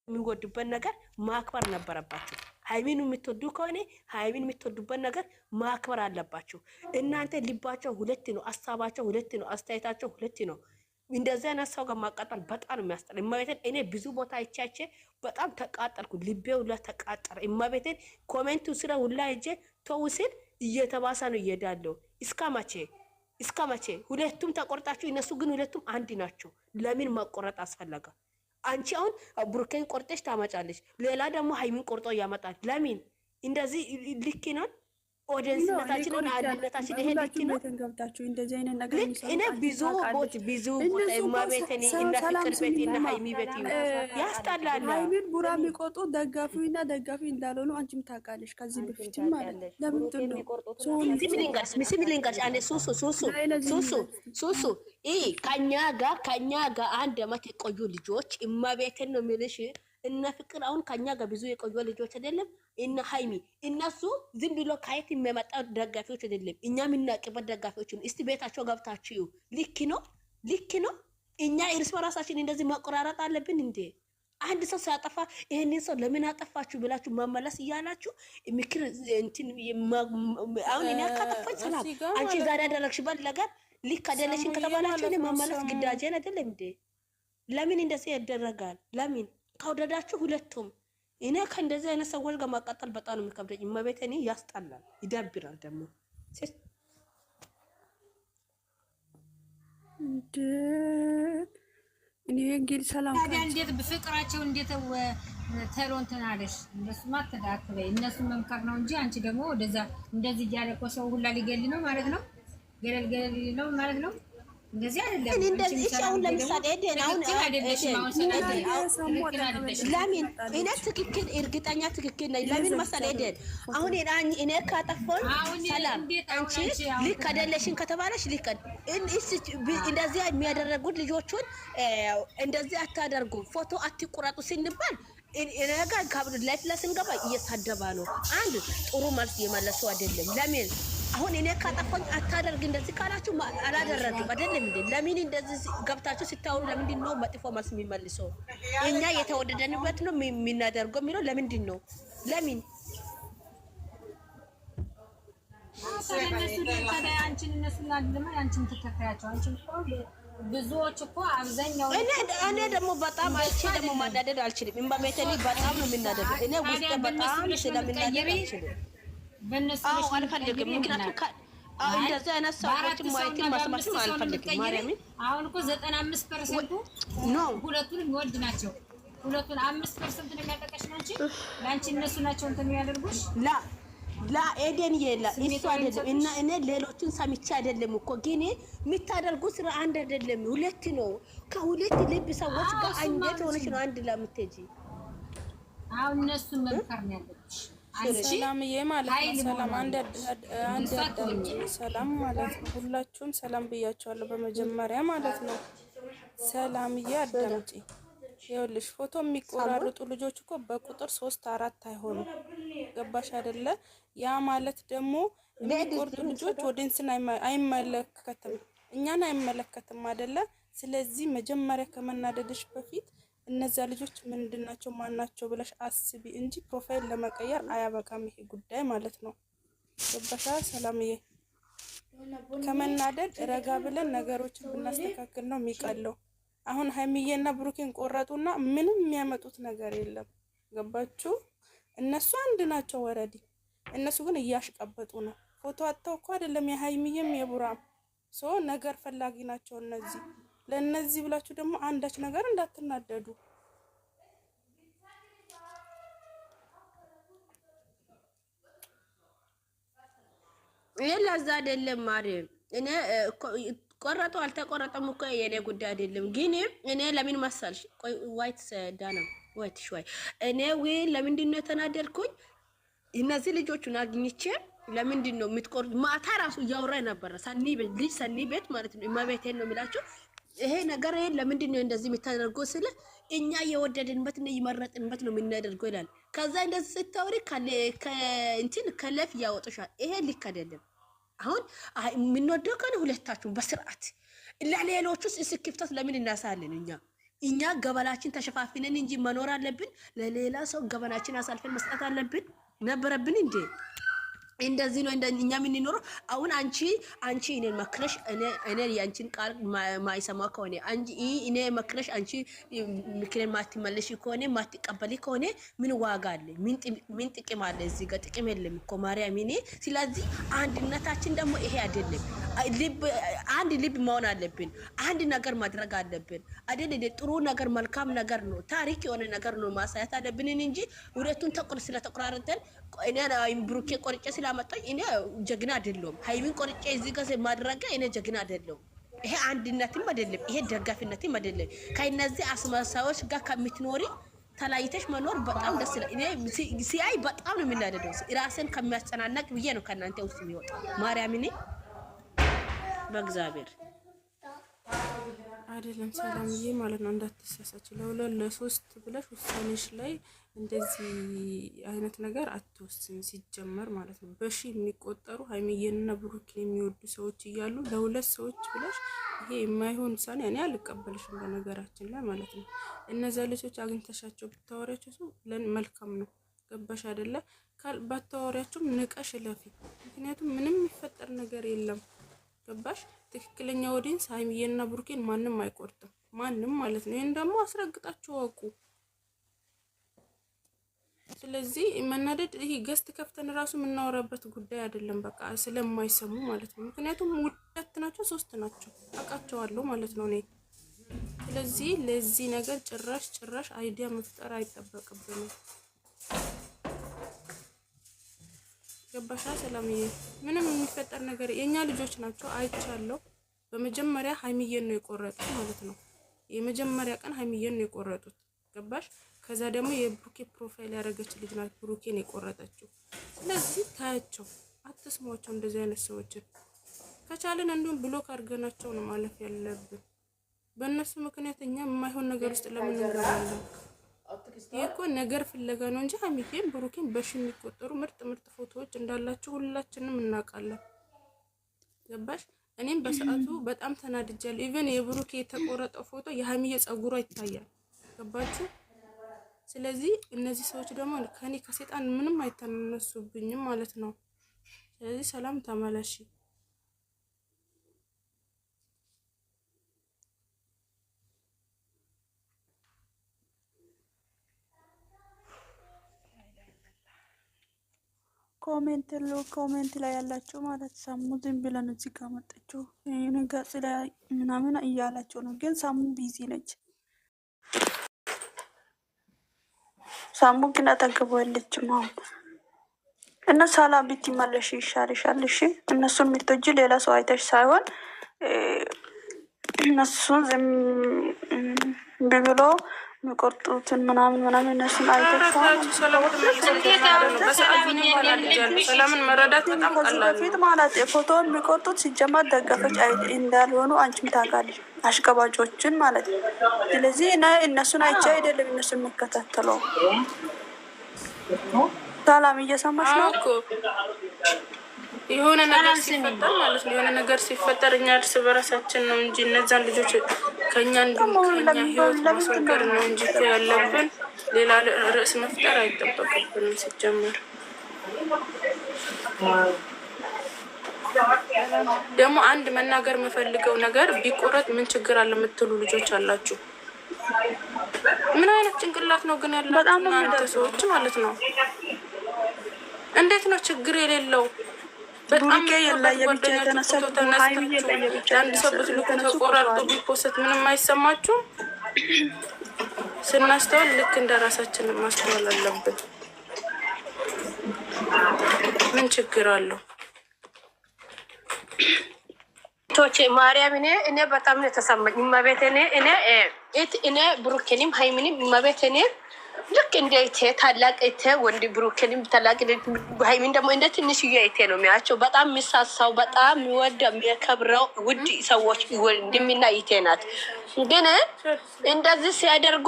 የሚወዱበት ነገር ማክበር ነበረባችሁ። ሃይሚን የምትወዱ ከሆነ ሃይሚን የምትወዱበት ነገር ማክበር አለባችሁ። እናንተ ልባቸው ሁለት ነው፣ ሀሳባቸው ሁለት ነው፣ አስተያየታቸው ሁለት ነው። እንደዚህ አይነት ሰው ጋር ማቃጠል በጣም የሚያስጠላ። እማቤቴን እኔ ብዙ ቦታ አይቻቼ በጣም ተቃጠልኩ፣ ልቤ ሁላ ተቃጠረ። እማቤቴን ኮሜንቱ ስለ ሁላ ሄጄ ተው ስል እየተባሰ ነው እየሄዳለሁ። እስከ መቼ ሁለቱም ተቆርጣችሁ? እነሱ ግን ሁለቱም አንድ ናቸው። ለምን መቆረጥ አስፈለገ? አንቺ አሁን ብሩኬን ቆርጠሽ ታመጫለሽ፣ ሌላ ደግሞ ሃይሚን ቆርጦ ያመጣል። ለምን እንደዚህ ልክ ነው? ኦዲየንስነታችንን አንድነታችን ይሄ ልክ ነው። እንደዚህ አይነት ነገር እኔ ብዙ ማቤቴን እና ፍቅር ቤት እና ሃይሚ ቤት ያስጠላል። ሃይሚን ቡራ የሚቆጡ ደጋፊና ደጋፊ እንዳልሆኑ አንቺም ታውቃለሽ ከዚህ በፊት ማለት ለምንድን ነው ሲሚሊንጋር አኔ ሱሱ ከኛ ጋር አንድ አመት የቆዩ ልጆች እማቤቴን ነው የሚልሽ። እነ ፍቅር አሁን ከኛ ጋር ብዙ የቆዩ ልጆች አይደለም። እነ ሃይሚ እነሱ ዝም ብሎ ካየት የሚመጣ ደጋፊዎች አይደለም። እኛ የምናውቅበት ደጋፊዎች ነው። እስቲ ቤታቸው ገብታችሁ ልክ ነው። እኛ እርስ በራሳችን እንደዚህ ማቆራረጥ አለብን እንዴ? አንድ ሰው ሲያጠፋ ይሄንን ሰው ለምን አጠፋችሁ ብላችሁ መመለስ እያላችሁ ምክር እንትን አሁን እኔ አካጠፋኝ ሰላም አንቺ ዛሬ ያደረግሽበት ነገር ልክ አይደለሽም ከተባላችሁ እኔ መመለስ ግዳጄን አይደለም እንዴ? ለምን እንደዚህ ያደረጋል? ለምን ከወደዳችሁ ሁለቱም እኔ ከእንደዚህ አይነት ሰዎች ጋር ማቃጠል በጣም ነው የሚከብደኝ። እመቤቴ እኔ ያስጠላል፣ ይደብራል ደግሞ እኔ እንግዲህ ሰላም ታዲያ እንዴት በፍቅራቸው እንዴት ተሮንተን አለሽ? እንደሱማ ተዳክበይ እነሱ መምከር ነው እንጂ አንቺ ደግሞ ወደዛ እንደዚህ እያለ እኮ ሰው ሁላ ሊገል ነው ማለት ነው። ገለል ነው ማለት ነው። እንደዚህ አይደለም። እኔ እንደዚህ እሺ፣ አሁን ለምሳሌ ለምን እኔ ትክክል እርግጠኛ ትክክል ነኝ። ለምን መሰለህ ሄደን አሁን እኔ ካጠፋሁኝ ሰላም አንቺ ልክ አይደለሽም ከተባለሽ ልክ እንደዚህ የሚያደርጉት ልጆቹን እንደዚህ አታደርጉ፣ ፎቶ አትቁረጡ ስንባል እኔጋ ካብድ ላይፍ ለስንገባ እየሳደባ ነው። አንድ ጥሩ መልስ እየመለሱ አይደለም። ለምን አሁን እኔ ካጠፋኝ አታደርግ እንደዚህ ካላችሁ አላደረግም አይደለም እንዴ? ለምን እንደዚህ ገብታችሁ ሲታወሩ ለምንድን ነው መጥፎ መልስ የሚመልሰው? እኛ የተወደደንበት ነው የሚናደርገው የሚለው ለምንድን ነው? ለምን ብዙዎች እኮ አብዛኛው እኔ ደግሞ በጣም አይቼ ደግሞ ማዳደድ አልችልም። እምባቤተሊ በጣም ነው የሚናደደው። እኔ ውስጥ በጣም ስለምናደድ አልችልም። አዎ አልፈልግም። ምክንያቱም እንደዚህ አይነት ሰዎች ማየትን መስማትም አልፈልግም። ማርያምን አሁን እኮ 95% ነው ሁለቱን የሚወድ ናቸው። ሁለቱን 5% ነው የሚያጠቃሽ ነው እንጂ ላንቺ እነሱ ናቸው እንትን የሚያደርጉሽ ላ ኤደን የላ እሱ አይደለም። እና እኔ ሌሎችን ሰምቼ አይደለም እኮ ግን የምታደርጉ ስራ አንድ አይደለም፣ ሁለት ነው። ከሁለት ልብ ሰዎች ጋር አንዴት ሆነሽ ነው አንድ ለምትጂ። አሁን እነሱ መምከር ነው ያለብሽ። ሰላምዬ ማለት ነው። ሰላም አንድ ሰላም ማለት ነው። ሁላችሁም ሰላም ብያችኋለሁ በመጀመሪያ ማለት ነው። ሰላምዬ አዳምጪ። ይኸውልሽ ፎቶ የሚቆራርጡ ልጆች እኮ በቁጥር 3 4 አይሆኑም። ገባሽ አይደለ? ያ ማለት ደግሞ የሚቆርጡ ልጆች ወደንስን አይመለከትም፣ እኛን አይመለከትም አይደለ? ስለዚህ መጀመሪያ ከመናደድሽ በፊት እነዛ ልጆች ምንድናቸው ማናቸው ብለሽ አስቢ እንጂ ፕሮፋይል ለመቀየር አያበቃም ይሄ ጉዳይ ማለት ነው። ገባሻ ሰላምዬ? ከመናደድ ረጋ ብለን ነገሮችን ብናስተካክል ነው የሚቀለው። አሁን ሃይሚዬና ብሩኬን ቆረጡና ምንም የሚያመጡት ነገር የለም። ገባችሁ? እነሱ አንድ ናቸው ወረዲ። እነሱ ግን እያሽቀበጡ ነው። ፎቶ አጥተው እኮ አይደለም የሃይሚዬም የቡራም ሶ ነገር ፈላጊ ናቸው እነዚህ። ለነዚህ ብላችሁ ደግሞ አንዳች ነገር እንዳትናደዱ። ለዛ አይደለም ማርያም እኔ ቆረጡ አልተቆረጠም እኮ የኔ ጉዳይ አይደለም። ግን እኔ ለምን መሰልሽ ዋይት ዳና ዋይት ሾይ እኔ ለምንድን ነው የተናደድኩኝ? እነዚህ ልጆቹን አግኝቼ ለምንድን ነው የምትቆርጡ? ማታ ራሱ እያወራ ነበር ሰኒ ቤት ማለት ነው። እማቤቴን ነው የሚላችሁ ይሄ ነገር ለምንድን ነው እንደዚህ የምታደርገው? ስለ እኛ የወደድንበት ነው የመረጥንበት ነው የምናደርገው ይላል። ከዛ እንደዚህ ስታወሪ ከእንትን ከለፍ ያወጡሻል። ይሄ ልክ አይደለም። አሁን የምንወደው ከሆነ ሁለታችሁም በስርዓት ለሌሎቹስ እስክፍተት ለምን እናሳለን? እኛ እኛ ገበናችን ተሸፋፍነን እንጂ መኖር አለብን? ለሌላ ሰው ገበናችን አሳልፈን መስጠት አለብን ነበረብን እንዴ? እንደዚህ ነው እኛ የምንኖረው። አሁን አንቺ እኔን መክረሽ እኔ ያንቺን ቃል ማይሰማ ከሆነ እኔ መክረሽ አንቺ ምክሬን ማትመለሽ ከሆነ ማትቀበሊ ከሆነ ምን ዋጋ አለ? ምን ጥቅም አለ? እዚህ ጋር ጥቅም የለም እኮ ማርያም። እኔ ስለዚህ አንድነታችን ደግሞ ይሄ አይደለም። አንድ ልብ መሆን አለብን። አንድ ነገር ማድረግ አለብን አይደል? ጥሩ ነገር መልካም ነገር ነው፣ ታሪክ የሆነ ነገር ነው ማሳየት አለብን እንጂ ሁለቱን ስለተቆራረጠን እኔ ብሩኬ ቆርጬ ስላመጣኝ እኔ ጀግና አይደለም። ሃይሚን ቆርጬ እዚህ ጋር ማድረግ እኔ ጀግና አይደለም። ይሄ አንድነትም አይደለም፣ ይሄ ደጋፊነትም አይደለም። ከእነዚህ አስመሳዮች ጋር ከምትኖሪ ተለያይተሽ መኖር በጣም ደስ ይላል። እኔ ሲያይ በጣም ነው የሚናደደው። ራስን ከሚያስጨናነቅ ብዬ ነው ከእናንተ ውስጥ የሚወጣ ማርያምን በእግዚአብሔር አይደለም ሰላምዬ ማለት ነው። እንዳትሳሳች ለሁለት ለሶስት ብለሽ ውሳኔሽ ላይ እንደዚህ አይነት ነገር አትወስኝ። ሲጀመር ማለት ነው በሺ የሚቆጠሩ ሃይሚዬንና ብሩኬን የሚወዱ ሰዎች እያሉ ለሁለት ሰዎች ብለሽ ይሄ የማይሆን ውሳኔ እኔ አልቀበልሽም። በነገራችን ላይ ማለት ነው እነዛ ልጆች አግኝተሻቸው ብታወሪያቸው ሰው መልካም ነው። ገባሽ አይደለ? ባታወሪያቸውም ንቀሽ ለፊ። ምክንያቱም ምንም የሚፈጠር ነገር የለም። ገባሽ? ትክክለኛ ኦዲየንስ ሃይሚዬንና ብሩኬን ማንም አይቆርጥም፣ ማንም ማለት ነው። ይሄን ደግሞ አስረግጣችሁ አውቁ። ስለዚህ መናደድ ይሄ ገስት ከፍተን ራሱ የምናወራበት ጉዳይ አይደለም። በቃ ስለማይሰሙ ማለት ነው። ምክንያቱም ሁለት ናቸው ሶስት ናቸው አውቃቸዋለሁ ማለት ነው እኔ። ስለዚህ ለዚህ ነገር ጭራሽ አይዲያ መፍጠር አይጠበቅብንም። ገባሻ ሰላምዬ? ምንም የሚፈጠር ነገር የኛ ልጆች ናቸው አይቻለሁ። በመጀመሪያ ሃይሚዬን ነው የቆረጡት ማለት ነው። የመጀመሪያ ቀን ሃይሚዬን ነው የቆረጡት። ገባሽ? ከዛ ደግሞ የብሩኬ ፕሮፋይል ያደረገች ልጅ ናት ብሩኬን የቆረጠችው። ስለዚህ ታያቸው፣ አትስሟቸው እንደዚህ አይነት ሰዎችን። ከቻለን እንዲሁም ብሎክ አድርገናቸው ነው ማለፍ ያለብን። በእነሱ ምክንያት እኛ የማይሆን ነገር ውስጥ ለምን እንገባለን? ይሄ እኮ ነገር ፍለጋ ነው እንጂ ሃይሚዬን ብሩኬን በሺ የሚቆጠሩ ምርጥ ፎቶዎች እንዳላችሁ ሁላችንም እናውቃለን። ገባሽ? እኔም በሰዓቱ በጣም ተናድጃለሁ። ኢቭን የብሩኬ የተቆረጠው ፎቶ የሃይሚዬ ጸጉሯ ይታያል። ገባችሁ? ስለዚህ እነዚህ ሰዎች ደግሞ ከኔ ከሰይጣን ምንም አይተናነሱብኝም ማለት ነው። ስለዚህ ሰላም ተመለሺ። ኮሜንት ላይ ያላቸው ማለት ሳሙ ዝም ብለን እዚህ ጋር መጣችሁ ነገር ስለ ምናምን እያላቸው ነው። ግን ሳሙ ቢዚ ነች። ሳሙ ግን አጠገቡ የለችም። አሁን እና ሰላም ብትመለሽ ይሻልሻል። እሺ እነሱን ምትወጂ ሌላ ሰው አይተሽ ሳይሆን እነሱን ዝም ብሎ የሚቆርጡትን ምናምን እነሱን አይተሽ ሰላምን መረዳት በጣም ቀላል በፊት ማለት ፎቶውን የሚቆርጡት ሲጀመር ደጋፊዎች እንዳልሆኑ አንቺም ታውቃለሽ፣ አሽቀባጮችን ማለት ነው። ስለዚህ እነሱን አይቼ አይደለም እነሱን የምከታተለው። ሰላም እየሰማሽ ነው እኮ የሆነ ነገር ሲፈጠር ማለት ነው። የሆነ ነገር ሲፈጠር እኛ እርስ በራሳችን ነው እንጂ እነዛን ልጆች ከኛ ህይወት ማስወገድ ነው እንጂ ያለብን ሌላ ርዕስ መፍጠር አይጠበቅብንም። ሲጀመር ደግሞ አንድ መናገር የምፈልገው ነገር ቢቆረጥ ምን ችግር አለ የምትሉ ልጆች አላችሁ። ምን አይነት ጭንቅላት ነው ግን ያላችሁ እናንተ ሰዎች ማለት ነው? እንዴት ነው ችግር የሌለው? በጣም የብቻ የተነሳ አንድ ሰው ብትልኩ ተቆራርጦ ቢፖስት ምንም አይሰማችሁም? ስናስተዋል ልክ እንደ ራሳችን ማስተዋል አለብን። ምን ችግር አለው? ቶቼ ማርያም እኔ በጣም ነው የተሰማኝ። መቤት እኔ ብሩኬንም ሃይሚንም መቤት ልክ እንደ እቴ ታላቅ እቴ ወንድ ብሩኬንም ታላቅ ሃይሚን ደግሞ እንደ ትንሽዬ እቴ ነው የሚያቸው። በጣም የሚሳሳው በጣም የሚወደው የሚያከብረው ውድ ሰዎች ወንድምና እቴ ናት። ግን እንደዚህ ሲያደርጉ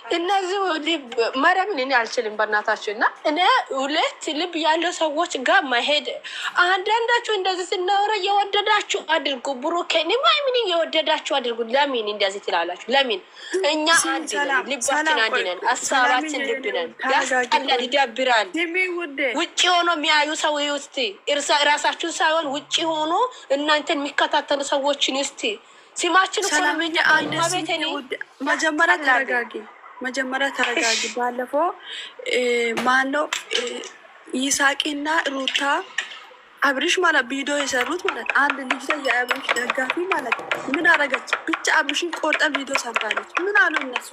እነዚህ ልብ መረምን እኔ አልችልም በእናታችሁ። እና እኔ ሁለት ልብ ያለው ሰዎች ጋር መሄድ አንዳንዳችሁ እንደዚህ ስናወራ የወደዳችሁ አድርጉ። ብሩኬን ምን የወደዳችሁ አድርጉ። ለምን እንደዚህ ትላላችሁ? ለምን እኛ አንድ ነን፣ ልባችን አንድ ነን፣ ሀሳባችን ልብ ነን። ያስጠላል፣ ይደብራል። ውጭ ሆኖ የሚያዩ ሰው ውስጥ ራሳችሁ ሳይሆን ውጭ ሆኖ እናንተን የሚከታተሉ ሰዎችን ውስጥ ሲማችን እኮ መጀመሪያ ተረጋጊ። ባለፈው ማነው ይሳቂና ሩታ አብሪሽ ማለት ቪዲዮ የሰሩት ማለት አንድ ልጅ የአብሪሽ ደጋፊ ማለት ምን አረገች? ብቻ አብሪሽን ቆርጠ ቪዲዮ ሰርታለች። ምን አሉ እነሱ?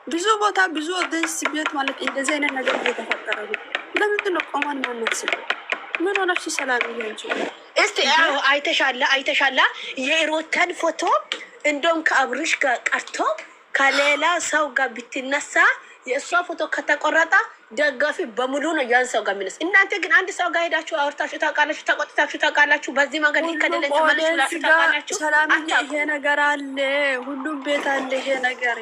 ብዙ ቦታ ብዙ ደስ ቤት ማለት እንደዚህ አይነት ነገር እየተፈጠረ ነው። ለምንድን ነው ቆማን ማናስብ? ምን ሆነሽ ሰላም ይያንቺ? እስቲ አይተሻላ የሩታን ፎቶ እንደውም ከአብሪሽ ጋር ቀርቶ ከሌላ ሰው ጋር ብትነሳ የእሷ ፎቶ ከተቆረጠ ደጋፊ በሙሉ ነው ያን ሰው ጋር የሚነሳ። እናንተ ግን አንድ ሰው ጋር ሄዳችሁ አውርታችሁ ታውቃላችሁ፣ ተቆጥታችሁ ታውቃላችሁ። በዚህ መንገድ ከደለ ተመለሱ ታውቃላችሁ። ይሄ ነገር አለ፣ ሁሉም ቤት አለ ይሄ ነገር።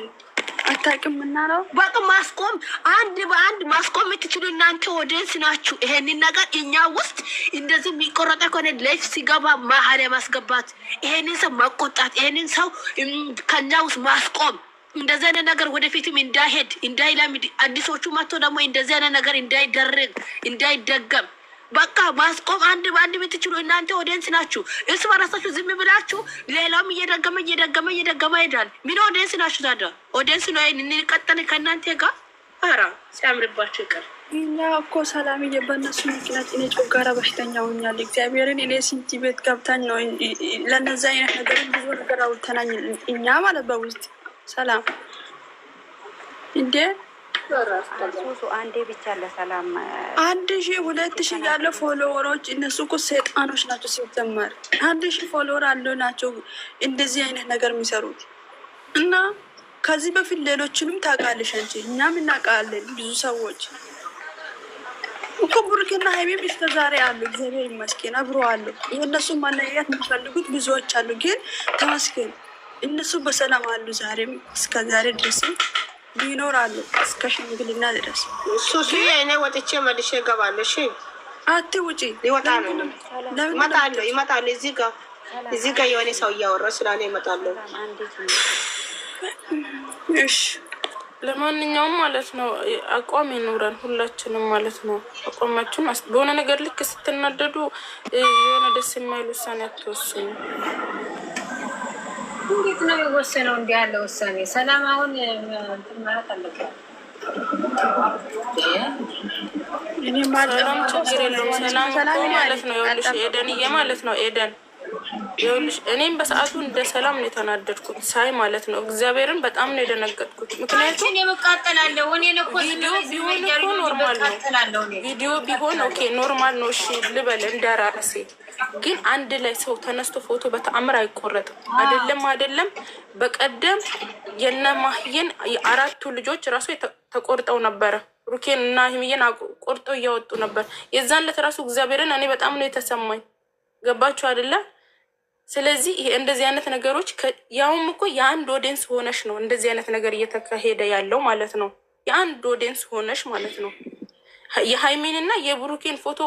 አታውቅም እና ነው በቃ ማስቆም አንድ በአንድ ማስቆም የምትችሉ እናንተ ኦዲየንስ ናችሁ። ይሄንን ነገር እኛ ውስጥ እንደዚህ የሚቆረጠ ከሆነ ላይፍ ሲገባ መሀል ማስገባት፣ ይሄንን ሰው መቆጣት፣ ይሄንን ሰው ከኛ ውስጥ ማስቆም፣ እንደዚህ አይነት ነገር ወደፊትም እንዳይሄድ እንዳይላምድ፣ አዲሶቹ መጥቶ ደግሞ እንደዚህ አይነት ነገር እንዳይደረግ እንዳይደገም በቃ ማስቆም አንድ በአንድ የምትችሉ እናንተ ኦዲየንስ ናችሁ። እሱ በራሳችሁ ዝም ብላችሁ ሌላውም እየደገመ ይሄዳል። ምን ኦዲየንስ ናችሁ ታዲያ? ኦዲየንስ ነው እንቀጠል ከእናንተ ጋር ኧረ ሲያምርባችሁ ይቀር። እኛ እኮ ሰላምዬ በእነሱ ምክንያት እኔ ጮጋራ በሽተኛ ሆኛል። እግዚአብሔርን እኔ ስንት ቤት ገብታኝ ነው ለነዚ አይነት ነገር ብዙ ነገር አውርተናኝ እኛ ማለት በውስጥ ሰላም እንዴ አንዴ ብቻ ለሰላም 1000 2000 ያለ ፎሎወሮች እነሱ እኮ ሰይጣኖች ናቸው። ሲጀመር 1000 ፎሎወር አለው ናቸው እንደዚህ አይነት ነገር የሚሰሩት። እና ከዚህ በፊት ሌሎችንም ታውቃለሽ አንቺ፣ እኛም እናውቃለን። ብዙ ሰዎች እኮ ብሩክና ሃይሚም እስከ ዛሬ አሉ። እግዚአብሔር ይመስገን አብሮ አሉ። የእነሱ ማለያየት የሚፈልጉት ብዙዎች አሉ፣ ግን ተመስገን እነሱ በሰላም አሉ። ዛሬም እስከ ዛሬ ድረስ ይኖራሉ እስከ ሽምግልና ድረስ። ሱሱ እኔ ወጥቼ መልሼ እገባለሁ። እሺ አትውጪ። ሊወጣ ነው። ይመጣሉ። እዚህ ጋር የሆነ ሰው እያወራ ስላለ ይመጣሉ። እሺ ለማንኛውም ማለት ነው አቋም ይኖረን ሁላችንም ማለት ነው። አቋማችን በሆነ ነገር ልክ ስትናደዱ የሆነ ደስ የማይል ውሳኔ አትወስኑ። እንዴት ነው የሚወሰነው? እንዲህ ያለ ውሳኔ ሰላም አሁን ማለት አለበት። ሰላም ችግር የለውም። ሰላም ማለት ነው ይኸውልሽ ኤደንዬ ማለት ነው ኤደን ይኸውልሽ እኔም በሰዓቱ እንደ ሰላም ነው የተናደድኩት ሳይ ማለት ነው። እግዚአብሔርን በጣም ነው የደነገጥኩት። ምክንያቱም የመቃጠላለሁ እኔ ቪዲዮ ቢሆን እኮ ኖርማል ነው። ቪዲዮ ቢሆን ኦኬ ኖርማል ነው። እሺ ልበል እንደራሴ ግን አንድ ላይ ሰው ተነስቶ ፎቶ በተአምር አይቆረጥም። አይደለም በቀደም የነማህየን የአራቱ ልጆች ራሱ ተቆርጠው ነበረ። ሩኬን እና ህምየን ቆርጠው እያወጡ ነበር። የዛን ዕለት ራሱ እግዚአብሔርን እኔ በጣም ነው የተሰማኝ። ገባችሁ አይደለ? ስለዚህ ይሄ እንደዚህ አይነት ነገሮች ያውም እኮ የአንድ ኦዲየንስ ሆነሽ ነው እንደዚህ አይነት ነገር እየተካሄደ ያለው ማለት ነው። የአንድ ኦዲየንስ ሆነሽ ማለት ነው። የሃይሚንና የብሩኬን ፎቶ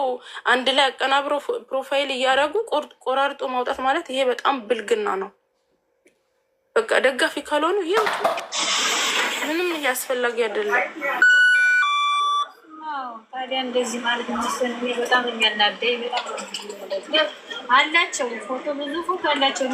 አንድ ላይ አቀናብረው ፕሮፋይል እያደረጉ ቆራርጦ ማውጣት ማለት ይሄ በጣም ብልግና ነው። በቃ ደጋፊ ካልሆኑ ይምጡ። ምንም ያስፈላጊ አይደለም። ታዲያ እንደዚህ ማለት ነው። በጣም የሚያናደኝ በጣም አላቸው ፎቶ ብዙ ፎቶ አላቸው።